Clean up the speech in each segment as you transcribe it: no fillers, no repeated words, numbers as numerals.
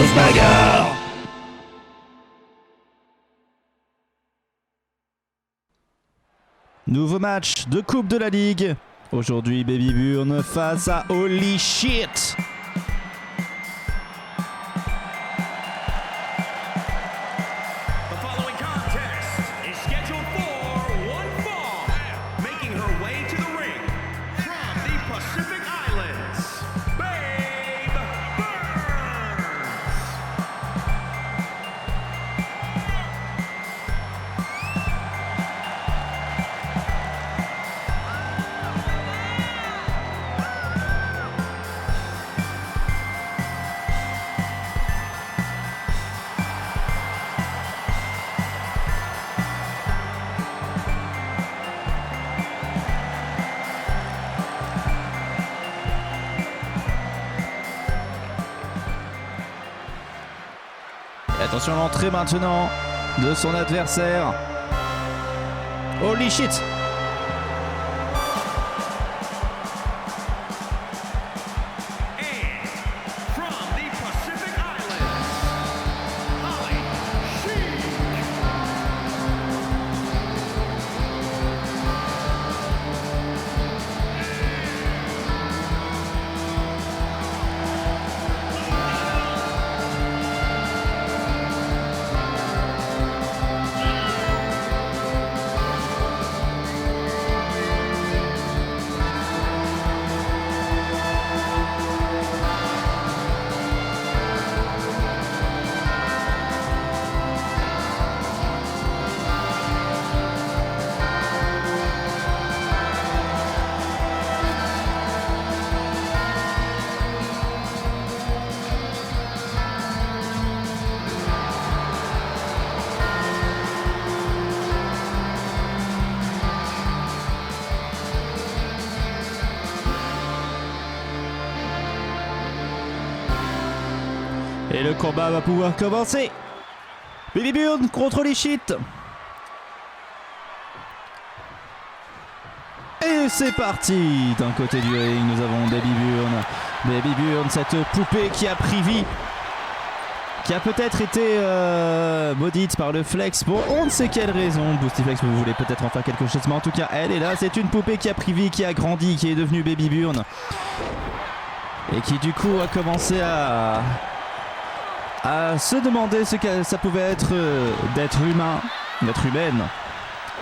grosse bagarre. Nouveau match de Coupe de la Ligue. Aujourd'hui, Baby Burn face à Holy Shit. Et attention à l'entrée maintenant de son adversaire. Holy shit! Et le combat va pouvoir commencer. Baby Burn contre Holy Shit. Et c'est parti. D'un côté du ring, nous avons Baby Burn. Baby Burn, cette poupée qui a pris vie, qui a peut-être été maudite par le Flex pour on ne sait quelle raison. Boostiflex, vous voulez peut-être en faire quelque chose, mais en tout cas, elle est là. C'est une poupée qui a pris vie, qui a grandi, qui est devenue Baby Burn. Et qui du coup a commencé à se demander ce que ça pouvait être d'être humain, d'être humaine.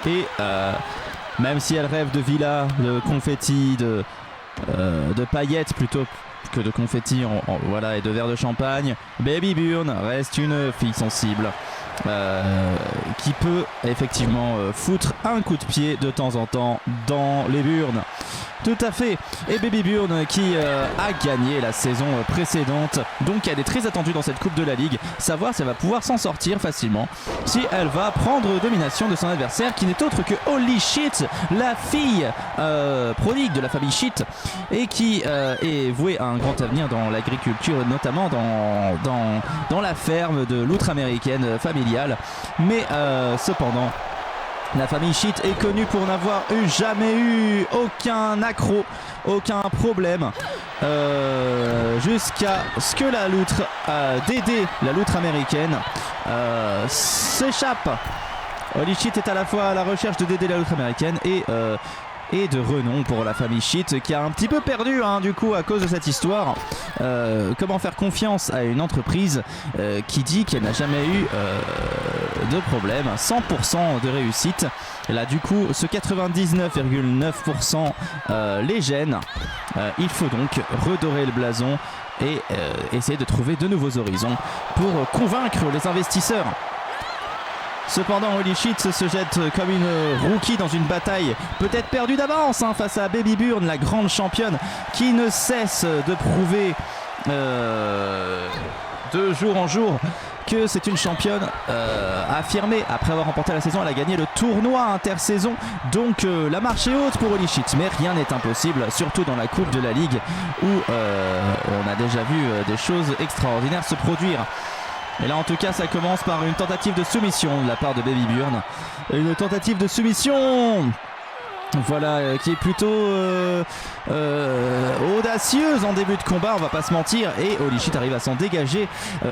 Et même si elle rêve de villas, de confettis, de paillettes plutôt que de confettis voilà, et de verres de champagne, Baby Burn reste une fille sensible qui peut effectivement foutre un coup de pied de temps en temps dans les burnes. Tout à fait. Et Baby Burn qui a gagné la saison précédente, donc elle est très attendue dans cette Coupe de la Ligue. Savoir si elle va pouvoir s'en sortir facilement, si elle va prendre domination de son adversaire qui n'est autre que Holy Shit, la fille prodigue de la famille Shit, et qui est vouée à un grand avenir dans l'agriculture, notamment dans la ferme de l'outre-américaine familiale. Mais cependant, la famille Shit est connue pour n'avoir jamais eu aucun accroc, aucun problème, jusqu'à ce que la loutre Dédé, la loutre américaine, s'échappe. Holy Shit est à la fois à la recherche de Dédé, la loutre américaine, et de renom pour la famille Shit, qui a un petit peu perdu du coup à cause de cette histoire. Comment faire confiance à une entreprise qui dit qu'elle n'a jamais eu de problème, 100% de réussite. Là du coup ce 99,9% les gêne. Il faut donc redorer le blason et essayer de trouver de nouveaux horizons pour convaincre les investisseurs. Cependant, Holy Shit se jette comme une rookie dans une bataille peut-être perdue d'avance face à Baby Burn, la grande championne qui ne cesse de prouver de jour en jour que c'est une championne affirmée. Après avoir remporté la saison, elle a gagné le tournoi intersaison. Donc la marche est haute pour Holy Shit, mais rien n'est impossible, surtout dans la Coupe de la Ligue où on a déjà vu des choses extraordinaires se produire. Et là en tout cas ça commence par une tentative de soumission de la part de Baby Burn. Une tentative de soumission Voilà, qui est plutôt audacieuse en début de combat, on va pas se mentir. Et Holy Shit arrive à s'en dégager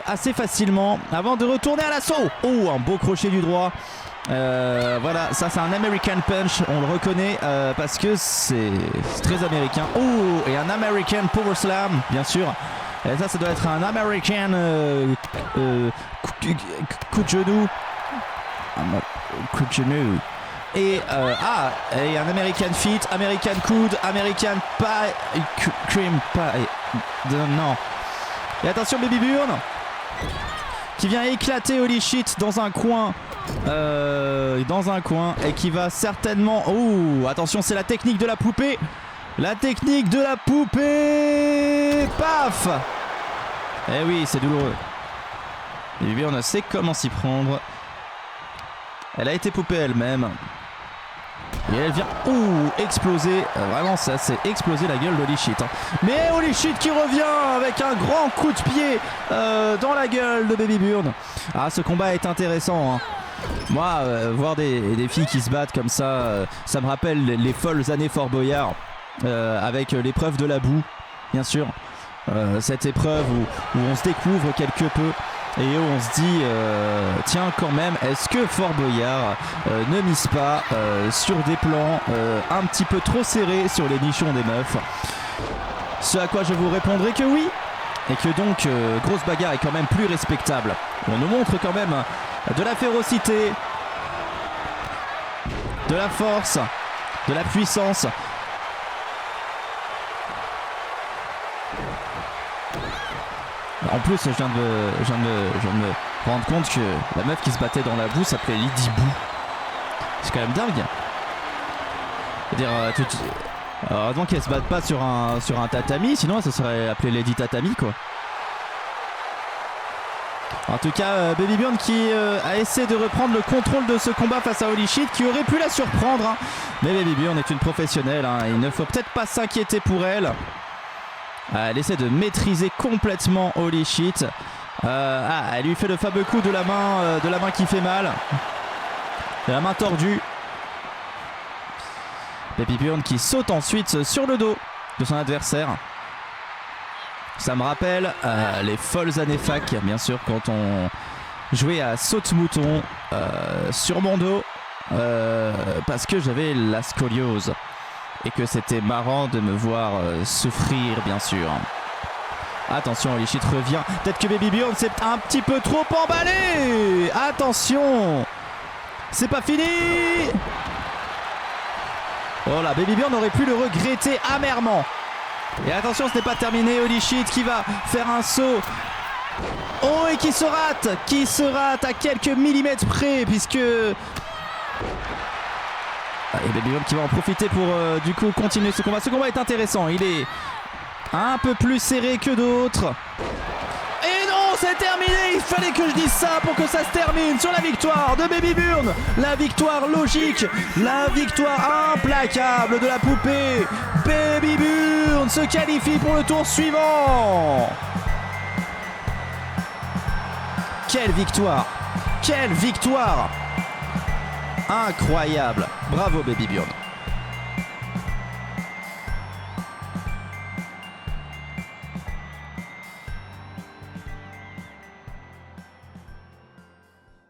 assez facilement avant de retourner à l'assaut. Oh, un beau crochet du droit. Voilà, ça c'est un American Punch, on le reconnaît parce que c'est très américain. Oh, et un American Power Slam, bien sûr. Et ça doit être un American coup de genou. Coup de genou. Et un American Feet, American Coude, American Pie, Cream Pie. Non. Et attention, Baby Burn qui vient éclater Holy Shit dans un coin. Et qui va certainement... Oh, attention, c'est la technique de la poupée. La technique de la poupée. Paf. Eh oui, c'est douloureux. Baby Burn sait comment s'y prendre. Elle a été poupée elle-même. Et elle vient exploser. Vraiment, ça s'est explosé la gueule d'Holy Shit. Mais Holy Shit qui revient avec un grand coup de pied dans la gueule de Baby Burn. Ah, ce combat est intéressant. Moi, voir des filles qui se battent comme ça, ça me rappelle les folles années Fort Boyard. Avec l'épreuve de la boue, bien sûr. Cette épreuve où on se découvre quelque peu. Et on se dit, tiens quand même, est-ce que Fort Boyard ne mise pas sur des plans un petit peu trop serrés sur les nichons des meufs? Ce à quoi je vous répondrai que oui. Et que donc, grosse bagarre est quand même plus respectable. On nous montre quand même de la férocité, de la force, de la puissance. En plus, je viens de me rendre compte que la meuf qui se battait dans la boue s'appelait Lady Boo. C'est quand même dingue. C'est-à-dire, heureusement qu'elle se batte pas sur un tatami, sinon ça serait appelé Lady Tatami, quoi. En tout cas, Baby Burn qui a essayé de reprendre le contrôle de ce combat face à Holy Shit, qui aurait pu la surprendre. Mais Baby Burn est une professionnelle. Il ne faut peut-être pas s'inquiéter pour elle. Elle essaie de maîtriser complètement Holy Shit. Elle lui fait le fameux coup de la main qui fait mal. De la main tordue. Baby Burn qui saute ensuite sur le dos de son adversaire. Ça me rappelle les folles années fac, bien sûr, quand on jouait à saute-mouton sur mon dos parce que j'avais la scoliose. Et que c'était marrant de me voir souffrir, bien sûr. Attention, Holy Shit revient. Peut-être que Baby Burn s'est un petit peu trop emballé. Attention, c'est pas fini. Oh là, Baby Burn aurait pu le regretter amèrement. Et attention, ce n'est pas terminé. Holy Shit qui va faire un saut. Oh, et qui se rate à quelques millimètres près, puisque... Et Baby Burn qui va en profiter pour du coup continuer ce combat. Ce combat est intéressant, il est un peu plus serré que d'autres. Et non, c'est terminé. Il fallait que je dise ça pour que ça se termine sur la victoire de Baby Burn. La victoire logique, la victoire implacable de la poupée. Baby Burn se qualifie pour le tour suivant. Quelle victoire, quelle victoire. Incroyable. Bravo Baby Burn.